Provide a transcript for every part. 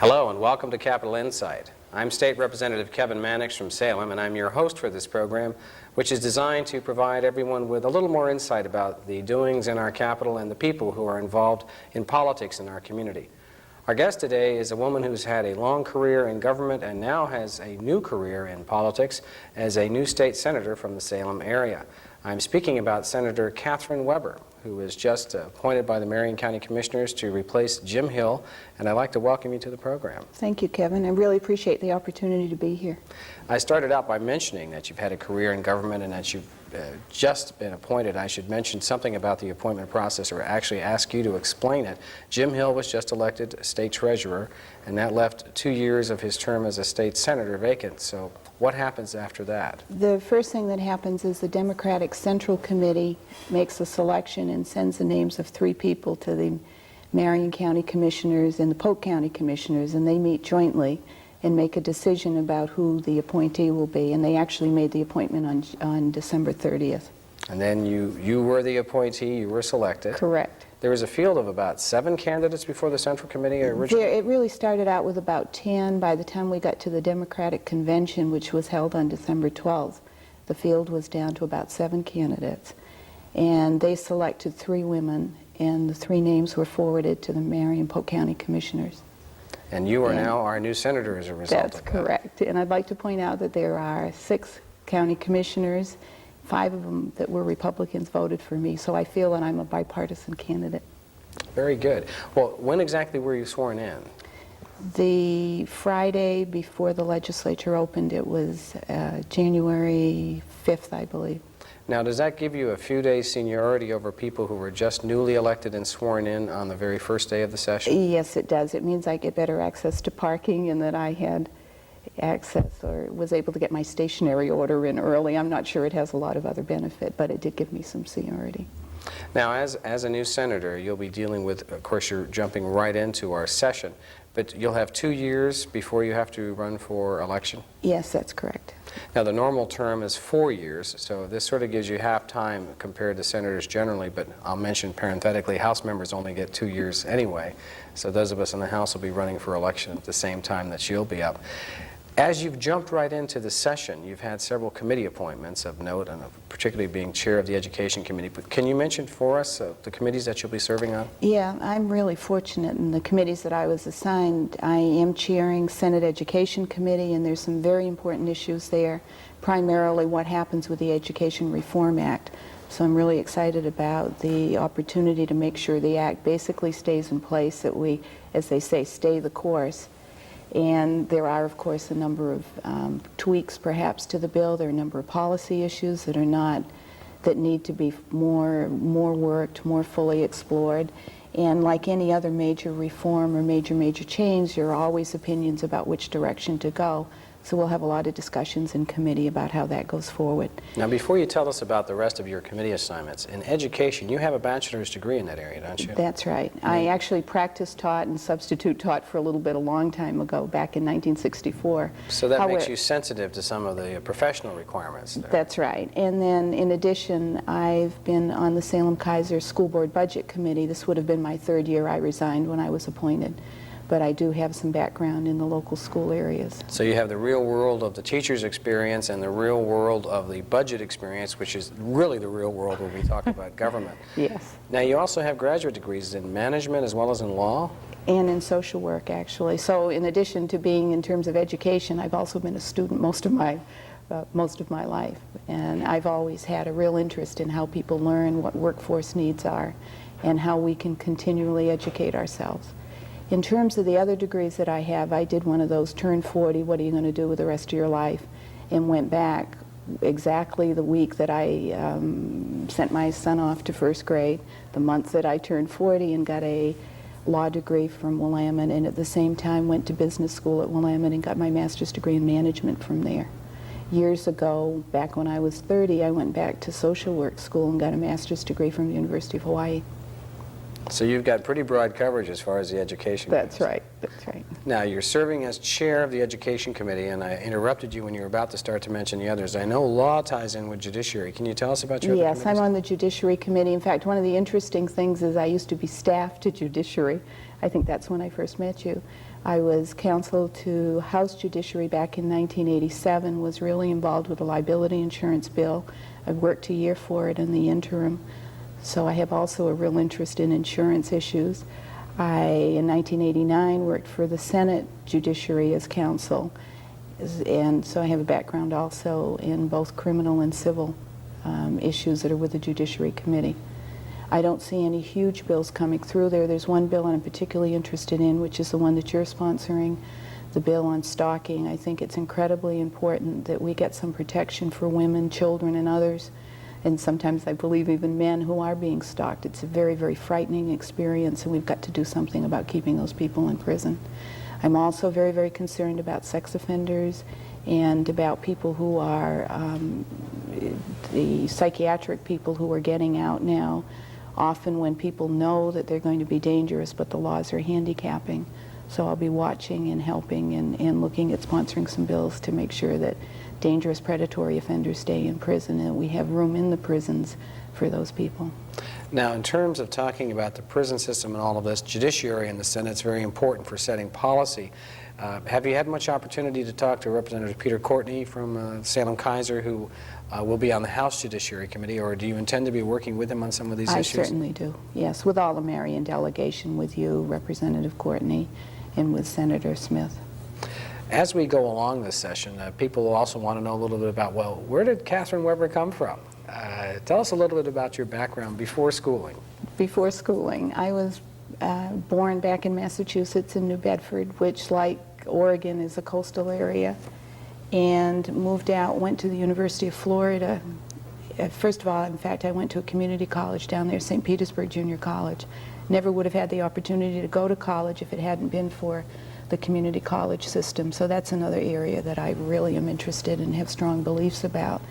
Hello and welcome to Capital Insight. I'm State Representative Kevin Mannix from Salem, and I'm your host for this program, which is designed to provide everyone with a little more insight about the doings in our capital and the people who are involved in politics in our community. Our guest today is a woman who's had a long career in government and now has a new career in politics as a new state senator from the Salem area. I'm speaking about Senator Catherine Weber, who was just appointed by the Marion County Commissioners to replace Jim Hill, and I'd like to welcome you to the program. Thank you, Kevin. I really appreciate the opportunity to be here. I started out by mentioning that you've had a career in government and that you've just been appointed. I should mention something about the appointment process, or actually ask you to explain it. Jim Hill was just elected state treasurer, and that left 2 years of his term as a state senator vacant. So what happens after that? The first thing that happens is the Democratic Central Committee makes a selection and sends the names of 3 people to the Marion County Commissioners and the Polk County Commissioners, and they meet jointly and make a decision about who the appointee will be. And they actually made the appointment on December 30th. And then you were the appointee, you were selected. Correct. There was a field of about 7 candidates before the Central Committee originally? It really started out with about 10. By the time we got to the Democratic Convention, which was held on December 12th, the field was down to about 7 candidates. And they selected 3 women, and the 3 names were forwarded to the Marion Polk County Commissioners. And you are now our new senator as a result of that. That's correct. And I'd like to point out that there are 6 county commissioners. 5 of them that were Republicans voted for me, so I feel that I'm a bipartisan candidate. Very good. Well, when exactly were you sworn in? The Friday before the legislature opened. It was January 5th, I believe. Now, does that give you a few days seniority over people who were just newly elected and sworn in on the very first day of the session? Yes, it does. It means I get better access to parking, and that I had access or was able to get my stationery order in early. I'm not sure it has a lot of other benefit, but it did give me some seniority. Now, as a new senator, you'll be dealing with, of course, you're jumping right into our session, but you'll have 2 years before you have to run for election? Yes, that's correct. Now, the normal term is 4 years, so this sort of gives you half time compared to senators generally, but I'll mention parenthetically, House members only get 2 years anyway, so those of us in the House will be running for election at the same time that you'll be up. As you've jumped right into the session, you've had several committee appointments of note, and particularly being chair of the Education Committee. But can you mention for us the committees that you'll be serving on? Yeah, I'm really fortunate in the committees that I was assigned. I am chairing Senate Education Committee, and there's some very important issues there, primarily what happens with the Education Reform Act. So I'm really excited about the opportunity to make sure the Act basically stays in place, that we, as they say, stay the course. And there are, of course, a number of tweaks, perhaps, to the bill. There are a number of policy issues that need to be more worked, more fully explored. And like any other major reform or major change, there are always opinions about which direction to go. So we'll have a lot of discussions in committee about how that goes forward. Now, before you tell us about the rest of your committee assignments, in education, you have a bachelor's degree in that area, don't you? That's right. I actually practiced taught and substitute taught for a little bit a long time ago, back in 1964. So that makes you sensitive to some of the professional requirements there. That's right. And then, in addition, I've been on the Salem-Keizer School Board Budget Committee. This would have been my 3rd year. I resigned when I was appointed. But I do have some background in the local school areas. So you have the real world of the teacher's experience and the real world of the budget experience, which is really the real world when we talk about government. Yes. Now, you also have graduate degrees in management as well as in law? And in social work, actually. So in addition to being in terms of education, I've also been a student most of my life. And I've always had a real interest in how people learn, what workforce needs are, and how we can continually educate ourselves. In terms of the other degrees that I have, I did one of those, turn 40, what are you going to do with the rest of your life? And went back exactly the week that I sent my son off to 1st grade, the month that I turned 40, and got a law degree from Willamette, and at the same time went to business school at Willamette and got my master's degree in management from there. Years ago, back when I was 30, I went back to social work school and got a master's degree from the University of Hawaii. So you've got pretty broad coverage as far as the education That's goes. right, that's right. Now, you're serving as chair of the Education Committee, and I interrupted you when you were about to start to mention the others. I know law ties in with judiciary. Can you tell us about your other Yes, I'm committees? on the Judiciary Committee. In fact, one of the interesting things is I used to be staff to Judiciary. I think that's when I first met you. I was counsel to House Judiciary back in 1987, was really involved with the liability insurance bill. I worked a year for it in the interim, so I have also a real interest in insurance issues. In 1989, worked for the Senate Judiciary as counsel, and so I have a background also in both criminal and civil issues that are with the Judiciary Committee. I don't see any huge bills coming through there. There's one bill I'm particularly interested in, which is the one that you're sponsoring, the bill on stalking. I think it's incredibly important that we get some protection for women, children, and others, and sometimes I believe even men who are being stalked. It's a very, very frightening experience, and we've got to do something about keeping those people in prison. I'm also very, very concerned about sex offenders and about people who are, the psychiatric people who are getting out now, often when people know that they're going to be dangerous, but the laws are handicapping. So I'll be watching and helping and looking at sponsoring some bills to make sure that dangerous predatory offenders stay in prison and we have room in the prisons for those people. Now, in terms of talking about the prison system and all of this, judiciary in the Senate is very important for setting policy. Have you had much opportunity to talk to Representative Peter Courtney from Salem-Keizer, who will be on the House Judiciary Committee, or do you intend to be working with him on some of these issues? I certainly do, yes, with all the Marion delegation, with you, Representative Courtney, and with Senator Smith. As we go along this session, people also want to know a little bit about, well, where did Catherine Weber come from? Tell us a little bit about your background before schooling. Before schooling, I was born back in Massachusetts in New Bedford, which, like Oregon, is a coastal area, and moved out, went to the University of Florida. First of all, in fact, I went to a community college down there, St. Petersburg Junior College. Never would have had the opportunity to go to college if it hadn't been for the community college system. So that's another area that I really am interested in and have strong beliefs about.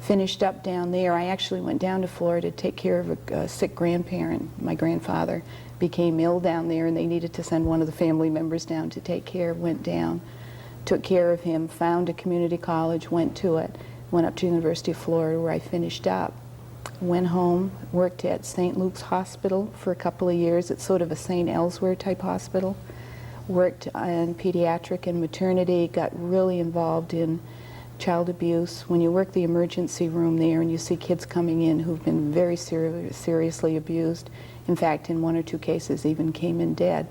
Finished up down there. I actually went down to Florida to take care of a sick grandparent. My grandfather became ill down there and they needed to send one of the family members down to take care. Went down, took care of him, found a community college, went to it, went up to the University of Florida where I finished up. Went home, worked at St. Luke's Hospital for a couple of years. It's sort of a St. Elsewhere type hospital. Worked in pediatric and maternity, got really involved in child abuse. When you work the emergency room there and you see kids coming in who've been very seriously abused, in fact, in one or two cases even came in dead,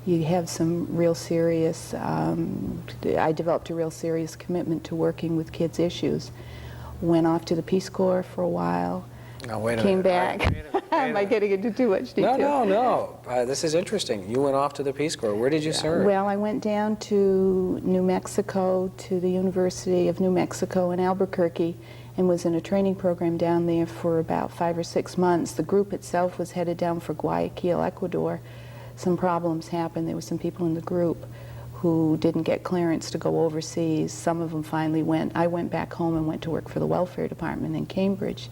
you have some real serious, I developed a real serious commitment to working with kids' issues. Went off to the Peace Corps for a while. Now, wait a Came minute. back. Am I getting into too much detail? No. This is interesting. You went off to the Peace Corps. Where did you serve? Well, I went down to New Mexico, to the University of New Mexico in Albuquerque, and was in a training program down there for about 5 or 6 months. The group itself was headed down for Guayaquil, Ecuador. Some problems happened. There were some people in the group who didn't get clearance to go overseas. Some of them finally went. I went back home and went to work for the welfare department in Cambridge,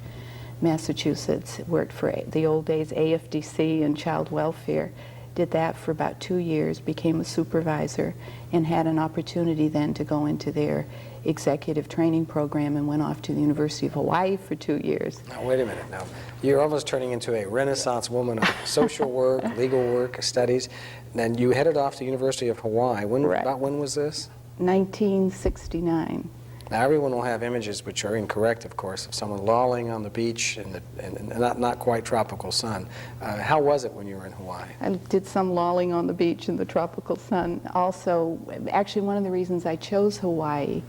Massachusetts. Worked for the old days AFDC and child welfare. Did that for about 2 years, became a supervisor, and had an opportunity then to go into their executive training program and went off to the University of Hawaii for 2 years. Now, wait a minute. Now, you're almost turning into a Renaissance woman of social work, legal work, studies. Then you headed off to the University of Hawaii. Right. About when was this? 1969. Now, everyone will have images which are incorrect, of course, of someone lolling on the beach in not quite tropical sun. How was it when you were in Hawaii? I did some lolling on the beach in the tropical sun. Also, actually, one of the reasons I chose Hawaii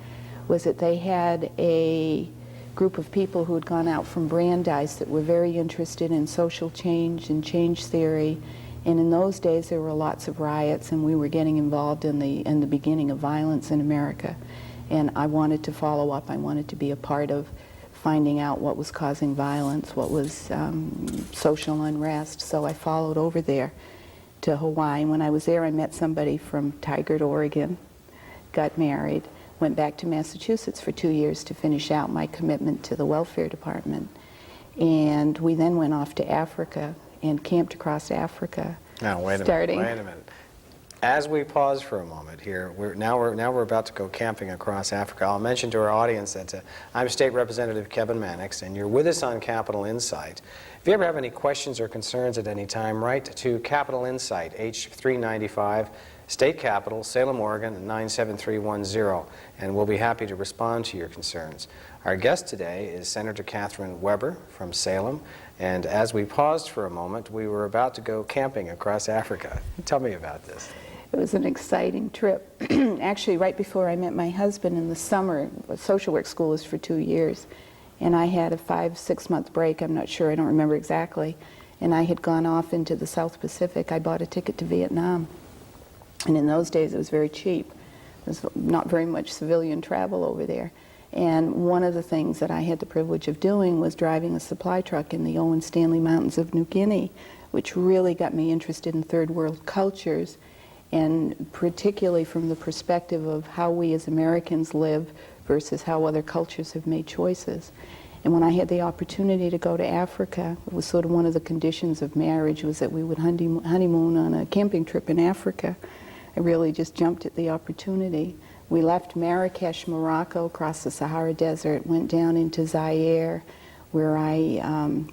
was that they had a group of people who had gone out from Brandeis that were very interested in social change and change theory. And in those days, there were lots of riots, and we were getting involved in the beginning of violence in America. And I wanted to follow up. I wanted to be a part of finding out what was causing violence, what was social unrest. So I followed over there to Hawaii. When I was there, I met somebody from Tigard, Oregon, got married, went back to Massachusetts for 2 years to finish out my commitment to the welfare department. And we then went off to Africa and camped across Africa. Now, wait a minute. As we pause for a moment here, now we're about to go camping across Africa. I'll mention to our audience that I'm State Representative Kevin Mannix, and you're with us on Capital Insight. If you ever have any questions or concerns at any time, write to Capital Insight, H395, State Capitol, Salem, Oregon, 97310, and we'll be happy to respond to your concerns. Our guest today is Senator Catherine Weber from Salem, and as we paused for a moment, we were about to go camping across Africa. Tell me about this. It was an exciting trip. Actually, right before I met my husband in the summer, social work school was for 2 years, and I had a 5-6 month break, I'm not sure, I don't remember exactly, and I had gone off into the South Pacific. I bought a ticket to Vietnam, and in those days it was very cheap. There's not very much civilian travel over there. And one of the things that I had the privilege of doing was driving a supply truck in the Owen Stanley Mountains of New Guinea, which really got me interested in third world cultures, and particularly from the perspective of how we as Americans live versus how other cultures have made choices. And when I had the opportunity to go to Africa, it was sort of one of the conditions of marriage was that we would honeymoon on a camping trip in Africa. I really just jumped at the opportunity. We left Marrakesh, Morocco, crossed the Sahara Desert, went down into Zaire, where I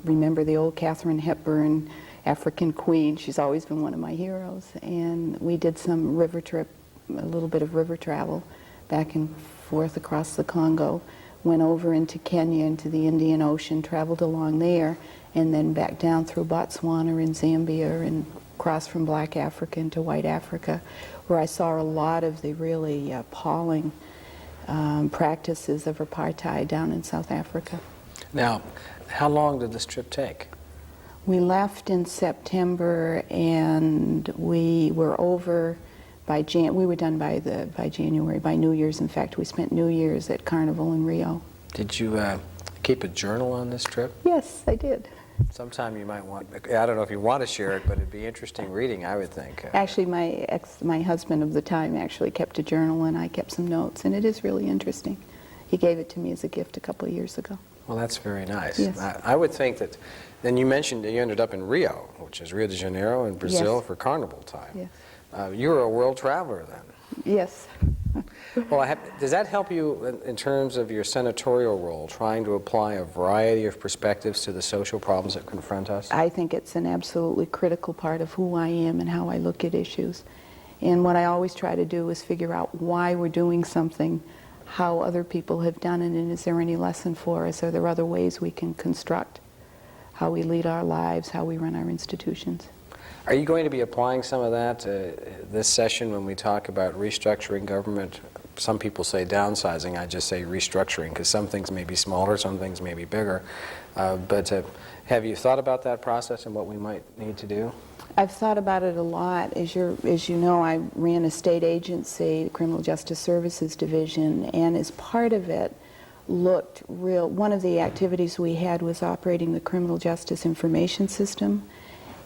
remember the old Catherine Hepburn, African Queen. She's always been one of my heroes. And we did some river trip, a little bit of river travel, back and forth across the Congo. Went over into Kenya, into the Indian Ocean, traveled along there, and then back down through Botswana and Zambia, and crossed from Black Africa into White Africa, where I saw a lot of the really appalling practices of apartheid down in South Africa. Now, how long did this trip take? We left in September, and we were over by we were done by January, by New Year's. In fact, we spent New Year's at Carnival in Rio. Did you keep a journal on this trip? Yes, I did. Sometime you might want, I don't know if you want to share it, but it'd be interesting reading, I would think. Actually, my husband of the time actually kept a journal, and I kept some notes, and it is really interesting. He gave it to me as a gift a couple of years ago. Well, that's very nice. Yes. I would think that, then you mentioned that you ended up in Rio, which is Rio de Janeiro in Brazil, yes, for Carnival time. Yes. You were a world traveler then. Yes. Well, does that help you in terms of your senatorial role, trying to apply a variety of perspectives to the social problems that confront us? I think it's an absolutely critical part of who I am and how I look at issues. And what I always try to do is figure out why we're doing something, how other people have done it, and is there any lesson for us? Are there other ways we can construct how we lead our lives, how we run our institutions? Are you going to be applying some of that this session when we talk about restructuring government? Some people say downsizing, I just say restructuring, because some things may be smaller, some things may be bigger. But have you thought about that process and what we might need to do? I've thought about it a lot. As you know, I ran a state agency, the Criminal Justice Services Division, and as part of it, one of the activities we had was operating the Criminal Justice Information System.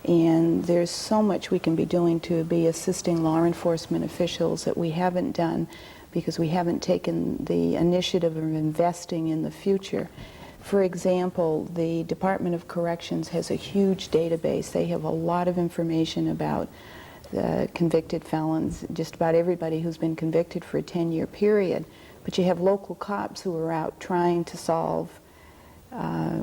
And there's so much we can be doing to be assisting law enforcement officials that we haven't done because we haven't taken the initiative of investing in the future. For example, the Department of Corrections has a huge database. They have a lot of information about the convicted felons, just about everybody who's been convicted for a 10-year period. But you have local cops who are out trying to solve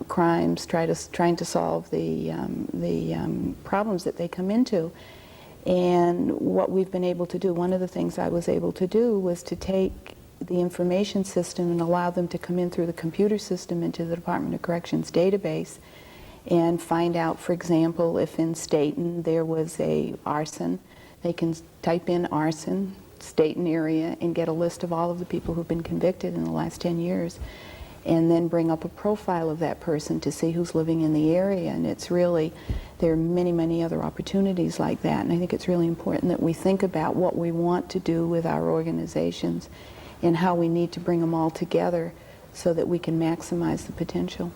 crimes, trying to solve the problems that they come into. And what we've been able to do, one of the things I was able to do was to take the information system and allow them to come in through the computer system into the Department of Corrections database and find out, for example, if in Staten there was a arson, they can type in arson, Staten area, and get a list of all of the people who've been convicted in the last 10 years. And then bring up a profile of that person to see who's living in the area. And it's really, there are many, many other opportunities like that. And I think it's really important that we think about what we want to do with our organizations and how we need to bring them all together so that we can maximize the potential.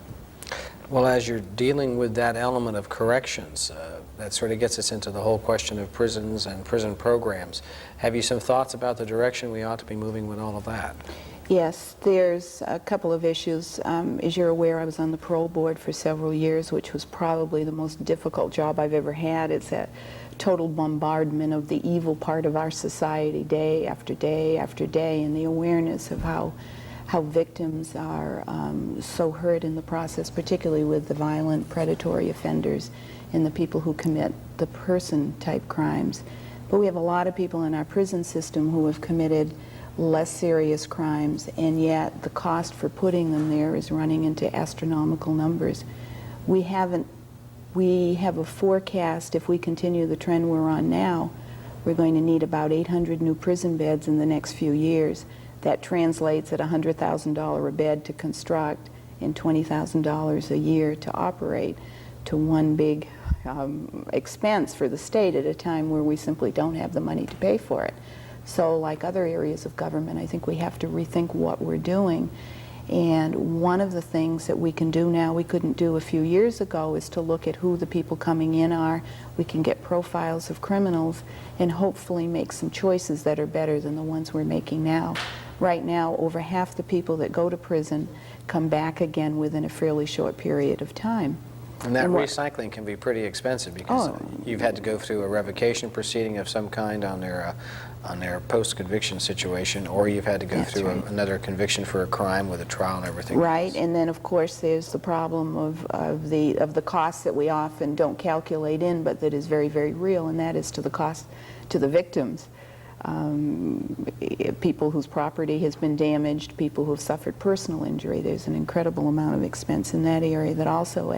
Well, as you're dealing with that element of corrections, that sort of gets us into the whole question of prisons and prison programs. Have you some thoughts about the direction we ought to be moving with all of that? Yes, there's a couple of issues. As you're aware, I was on the parole board for several years, which was probably the most difficult job I've ever had. It's that total bombardment of the evil part of our society day after day after day, and the awareness of how victims are so hurt in the process, particularly with the violent predatory offenders and the people who commit the person-type crimes. But we have a lot of people in our prison system who have committed less serious crimes, and yet the cost for putting them there is running into astronomical numbers. We have a forecast, if we continue the trend we're on now, we're going to need about 800 new prison beds in the next few years. That translates at $100,000 a bed to construct and $20,000 a year to operate, to one big expense for the state at a time where we simply don't have the money to pay for it. So like other areas of government, I think we have to rethink what we're doing. And one of the things that we can do now we couldn't do a few years ago is to look at who the people coming in are. We can get profiles of criminals and hopefully make some choices that are better than the ones we're making now. Right now, over half the people that go to prison come back again within a fairly short period of time. And that recycling can be pretty expensive because Oh. you've had to go through a revocation proceeding of some kind on their post-conviction situation, or you've had to go That's through right. another conviction for a crime with a trial and everything. Right, and then of course there's the problem of the costs that we often don't calculate in, but that is very, very real, and that is to the cost to the victims. People whose property has been damaged, people who have suffered personal injury. There's an incredible amount of expense in that area that also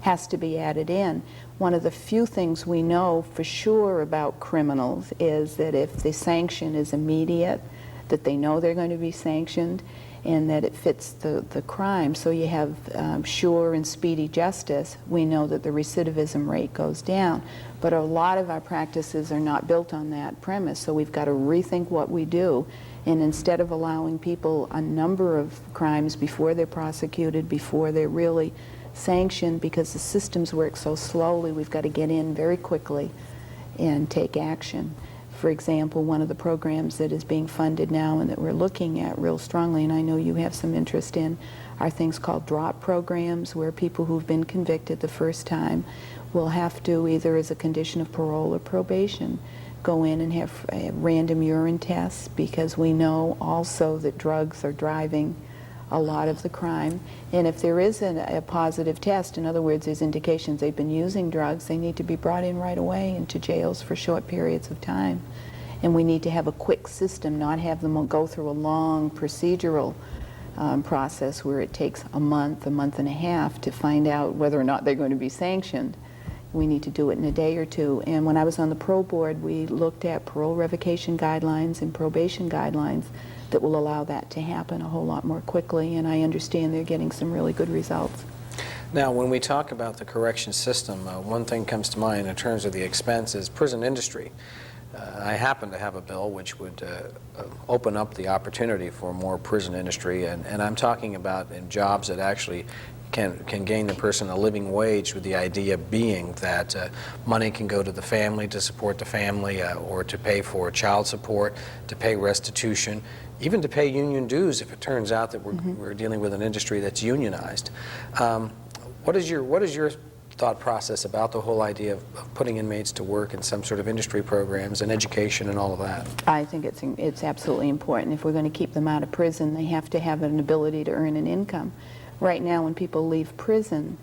has to be added in. One of the few things we know for sure about criminals is that if the sanction is immediate, that they know they're going to be sanctioned, and that it fits the crime. So you have sure and speedy justice. We know that the recidivism rate goes down. But a lot of our practices are not built on that premise, so we've got to rethink what we do. And instead of allowing people a number of crimes before they're prosecuted, before they're really sanctioned, because the systems work so slowly, we've got to get in very quickly and take action. For example, one of the programs that is being funded now and that we're looking at real strongly, and I know you have some interest in, are things called drop programs, where people who've been convicted the first time will have to, either as a condition of parole or probation, go in and have random urine tests, because we know also that drugs are driving a lot of the crime. And if there is a positive test, in other words, there's indications they've been using drugs, they need to be brought in right away into jails for short periods of time. And we need to have a quick system, not have them go through a long procedural process where it takes a month and a half to find out whether or not they're going to be sanctioned. We need to do it in a day or two. And when I was on the parole board, we looked at parole revocation guidelines and probation guidelines that will allow that to happen a whole lot more quickly, and I understand they're getting some really good results. Now, when we talk about the correction system, one thing comes to mind in terms of the expense is prison industry. I happen to have a bill which would open up the opportunity for more prison industry, and I'm talking about in jobs that actually can gain the person a living wage, with the idea being that money can go to the family to support the family, or to pay for child support, to pay restitution, even to pay union dues if it turns out that we're dealing with an industry that's unionized. What is your thought process about the whole idea of putting inmates to work in some sort of industry programs and education and all of that? I think it's absolutely important. If we're going to keep them out of prison, they have to have an ability to earn an income. Right now, when people leave prison,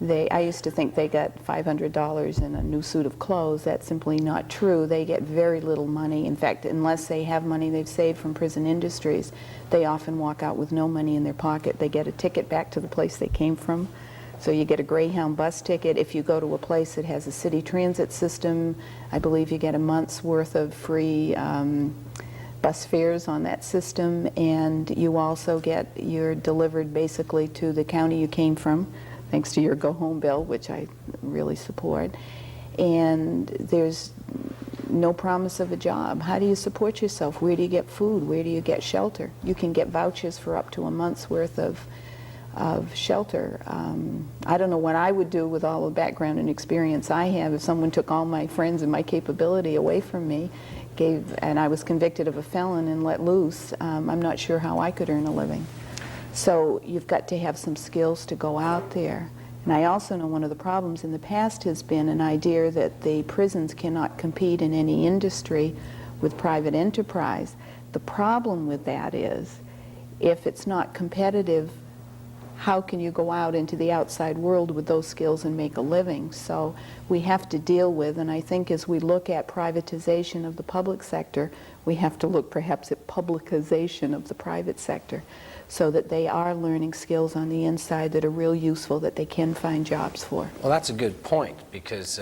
I used to think they got $500 and a new suit of clothes. That's simply not true. They get very little money. In fact, unless they have money they've saved from prison industries, they often walk out with no money in their pocket. They get a ticket back to the place they came from. So you get a Greyhound bus ticket. If you go to a place that has a city transit system, I believe you get a month's worth of free bus fares on that system, and you also you're delivered basically to the county you came from, thanks to your go-home bill, which I really support. And there's no promise of a job. How do you support yourself? Where do you get food? Where do you get shelter? You can get vouchers for up to a month's worth of of shelter. I don't know what I would do with all the background and experience I have if someone took all my friends and my capability away from me, and I was convicted of a felon and let loose. I'm not sure how I could earn a living. So you've got to have some skills to go out there. And I also know one of the problems in the past has been an idea that the prisons cannot compete in any industry with private enterprise. The problem with that is, if it's not competitive, how can you go out into the outside world with those skills and make a living? So we have to deal with, and I think as we look at privatization of the public sector, we have to look perhaps at publicization of the private sector, so that they are learning skills on the inside that are real useful, that they can find jobs for. Well, that's a good point, because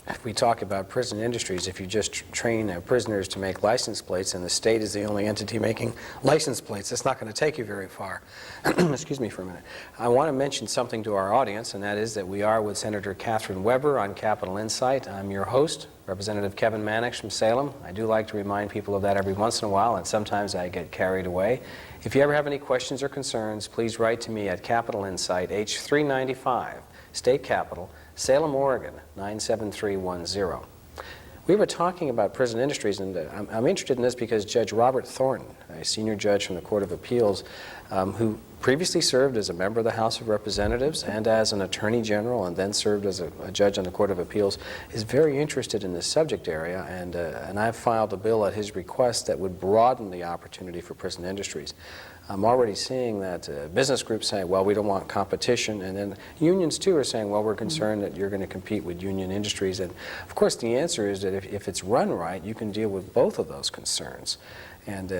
if we talk about prison industries, if you just train prisoners to make license plates and the state is the only entity making license plates, it's not going to take you very far. Excuse me for a minute. I want to mention something to our audience, and that is that we are with Senator Catherine Weber on Capitol Insight. I'm your host, Representative Kevin Mannix from Salem. I do like to remind people of that every once in a while, and sometimes I get carried away. If you ever have any questions or concerns, please write to me at Capitol Insight, H395, State Capitol, Salem, Oregon, 97310. We were talking about prison industries, and I'm interested in this because Judge Robert Thornton, a senior judge from the Court of Appeals, who previously served as a member of the House of Representatives and as an Attorney General and then served as a judge on the Court of Appeals, is very interested in this subject area, and I've filed a bill at his request that would broaden the opportunity for prison industries. I'm already seeing that business groups saying, well, we don't want competition, and then unions too are saying, well, we're concerned that you're going to compete with union industries. And of course the answer is that if it's run right, you can deal with both of those concerns. And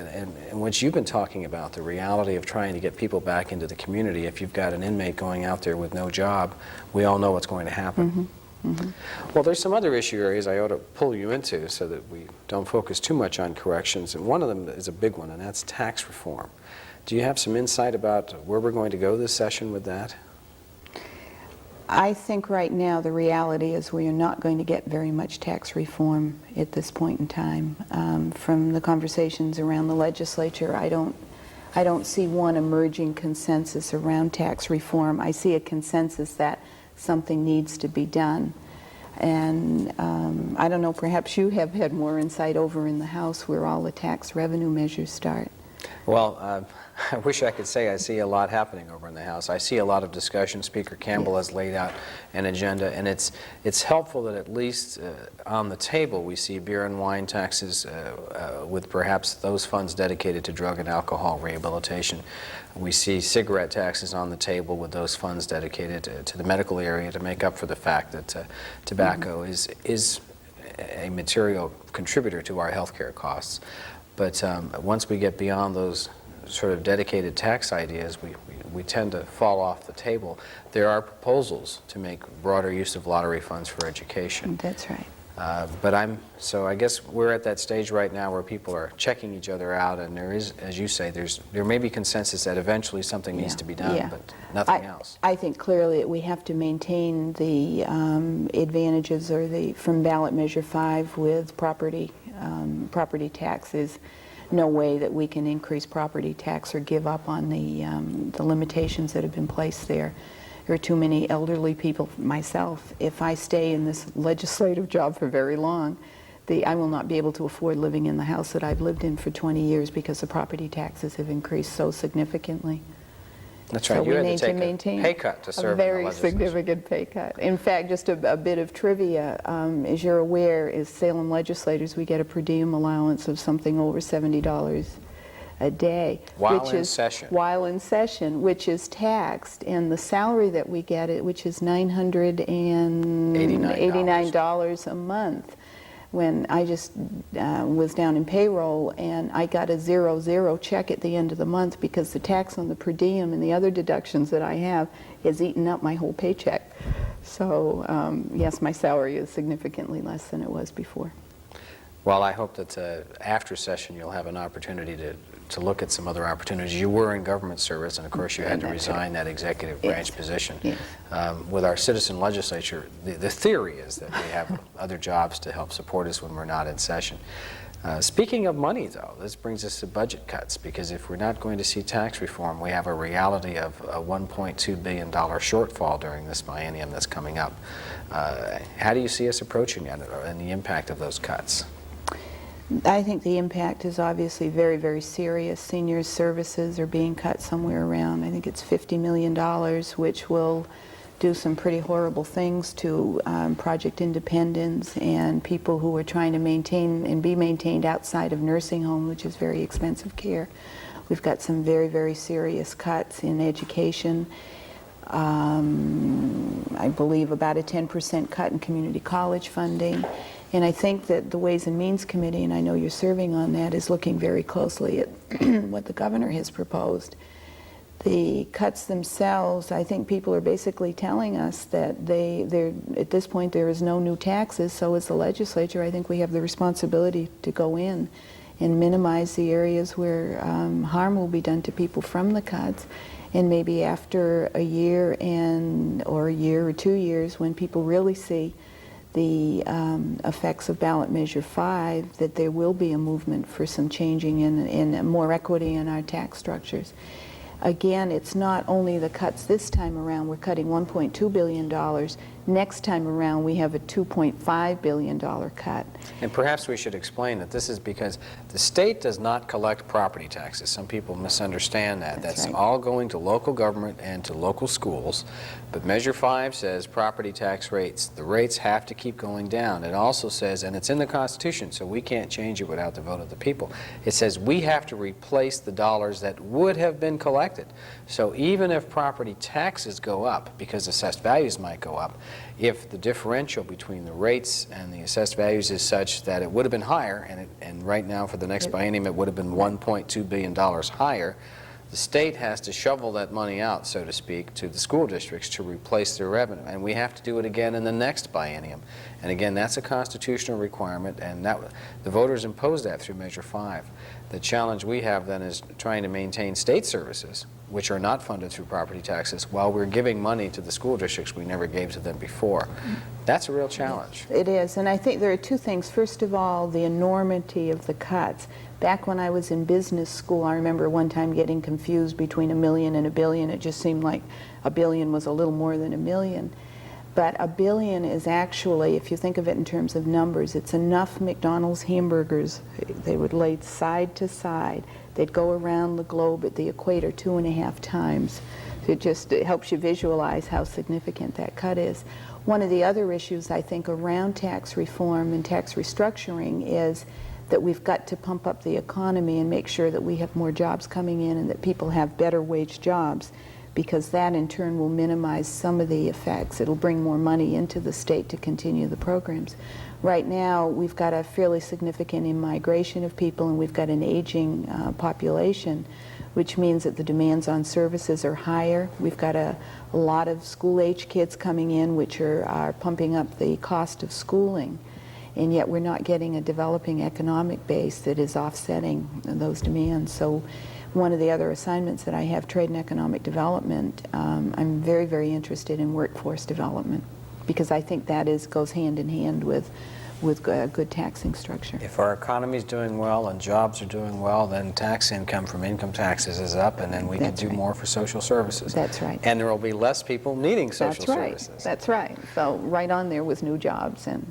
what you've been talking about, the reality of trying to get people back into the community, if you've got an inmate going out there with no job, we all know what's going to happen. Well, there's some other issue areas I ought to pull you into so that we don't focus too much on corrections, and one of them is a big one, and that's tax reform. Do you have some insight about where we're going to go this session with that? I think right now the reality is we are not going to get very much tax reform at this point in time. From the conversations around the legislature, I don't see one emerging consensus around tax reform. I see a consensus that something needs to be done. And I don't know, perhaps you have had more insight over in the House where all the tax revenue measures start. Well, I wish I could say I see a lot happening over in the House. I see a lot of discussion. Speaker Campbell has laid out an agenda, and it's helpful that at least on the table we see beer and wine taxes with perhaps those funds dedicated to drug and alcohol rehabilitation. We see cigarette taxes on the table with those funds dedicated to the medical area to make up for the fact that tobacco is a material contributor to our health care costs. But once we get beyond those sort of dedicated tax ideas, we tend to fall off the table. There are proposals to make broader use of lottery funds for education. That's right. So I guess we're at that stage right now where people are checking each other out, and there is, as you say, there may be consensus that eventually something needs to be done, but nothing else. I think clearly that we have to maintain the advantages from ballot measure 5 with property taxes. No way that we can increase property tax or give up on the limitations that have been placed there. There are too many elderly people, myself. If I stay in this legislative job for very long, I will not be able to afford living in the house that I've lived in for 20 years because the property taxes have increased so significantly. That's right. So You we had need to take to maintain a pay cut to serve a in the very legislature. significant pay cut. In fact, just a bit of trivia, as you're aware, as Salem legislators, we get a per diem allowance of something over $70 a day. While in session. While in session, which is taxed. And the salary that we get, which is $989 a month. When I just was down in payroll, and I got a 0-0 check at the end of the month because the tax on the per diem and the other deductions that I have has eaten up my whole paycheck. So yes, my salary is significantly less than it was before. Well, I hope that after session you'll have an opportunity to to look at some other opportunities. You were in government service, and of course you had to resign that executive branch position. Yes. With our citizen legislature, the theory is that we have other jobs to help support us when we're not in session. Speaking of money, though, this brings us to budget cuts, because if we're not going to see tax reform, we have a reality of a $1.2 billion shortfall during this biennium that's coming up. How do you see us approaching that and the impact of those cuts? I think the impact is obviously very, very serious. Seniors services are being cut somewhere around, I think it's $50 million, which will do some pretty horrible things to Project Independence and people who are trying to maintain and be maintained outside of nursing home, which is very expensive care. We've got some very, very serious cuts in education. I believe about a 10% cut in community college funding. And I think that the Ways and Means Committee, and I know you're serving on that, is looking very closely at what the governor has proposed. The cuts themselves, I think people are basically telling us that at this point there is no new taxes, so as the legislature, I think we have the responsibility to go in and minimize the areas where harm will be done to people from the cuts. And maybe after a year or a year or 2 years, when people really see the effects of ballot measure 5, that there will be a movement for some changing in more equity in our tax structures. Again, it's not only the cuts this time around. We're cutting $1.2 billion. Next time around, we have a $2.5 billion cut. And perhaps we should explain that this is because the state does not collect property taxes. Some people misunderstand that. That's right. all going to local government and to local schools. But Measure 5 says property tax rates, the rates have to keep going down. It also says, and it's in the Constitution, so we can't change it without the vote of the people, it says we have to replace the dollars that would have been collected. So even if property taxes go up, because assessed values might go up, if the differential between the rates and the assessed values is such that it would have been higher, and right now for the next biennium it would have been $1.2 billion higher, the state has to shovel that money out, so to speak, to the school districts to replace their revenue. And we have to do it again in the next biennium. And again, that's a constitutional requirement, and the voters imposed that through Measure 5. The challenge we have then is trying to maintain state services, which are not funded through property taxes, while we're giving money to the school districts we never gave to them before. That's a real challenge. It is, and I think there are two things. First of all, the enormity of the cuts. Back when I was in business school, I remember one time getting confused between $1 million and $1 billion. It just seemed like $1 billion was a little more than $1 million. But $1 billion is actually, if you think of it in terms of numbers, it's enough McDonald's hamburgers. They would lay side to side. They'd go around the globe at the equator 2.5 times. So it helps you visualize how significant that cut is. One of the other issues, I think, around tax reform and tax restructuring is that we've got to pump up the economy and make sure that we have more jobs coming in and that people have better wage jobs, because that in turn will minimize some of the effects. It'll bring more money into the state to continue the programs. Right now, we've got a fairly significant immigration of people, and we've got an aging population, which means that the demands on services are higher. We've got a lot of school-age kids coming in, which are pumping up the cost of schooling, and yet we're not getting a developing economic base that is offsetting those demands. So one of the other assignments that I have, trade and economic development, I'm very, very interested in workforce development, because I think that goes hand in hand with a good taxing structure. If our economy is doing well and jobs are doing well, then tax income from income taxes is up, and then we can do more for social services. That's right. And there will be less people needing social services. That's right. So right on there with new jobs and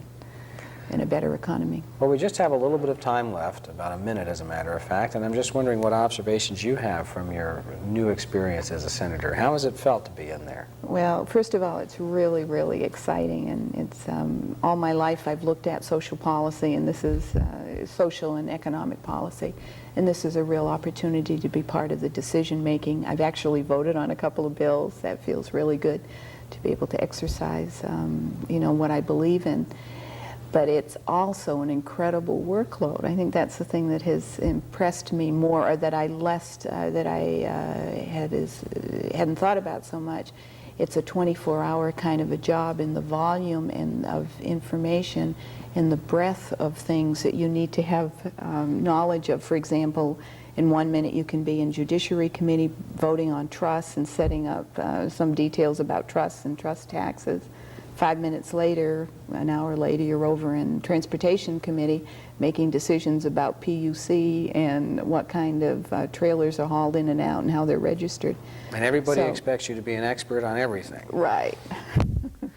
a better economy. Well, we just have a little bit of time left, about a minute as a matter of fact, and I'm just wondering what observations you have from your new experience as a senator. How has it felt to be in there? Well, first of all, it's really, really exciting, and it's all my life I've looked at social policy, and this is social and economic policy, and this is a real opportunity to be part of the decision making. I've actually voted on a couple of bills. That feels really good to be able to exercise, what I believe in. But it's also an incredible workload. I think that's the thing that has impressed me more, or that I hadn't thought about so much. It's a 24-hour kind of a job, in the volume and of information and the breadth of things that you need to have knowledge of. For example, In 1 minute, you can be in Judiciary Committee voting on trusts and setting up some details about trusts and trust taxes. 5 minutes later, an hour later, you're over in Transportation Committee making decisions about PUC and what kind of trailers are hauled in and out and how they're registered. And everybody So- expects you to be an expert on everything. Right.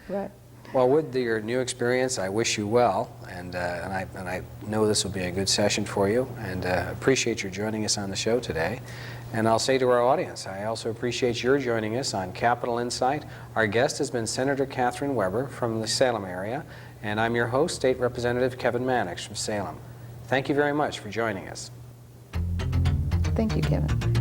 Right. Well, with your new experience, I wish you well, and I know this will be a good session for you, and appreciate your joining us on the show today. And I'll say to our audience, I also appreciate your joining us on Capital Insight. Our guest has been Senator Catherine Weber from the Salem area, and I'm your host, State Representative Kevin Mannix from Salem. Thank you very much for joining us. Thank you, Kevin.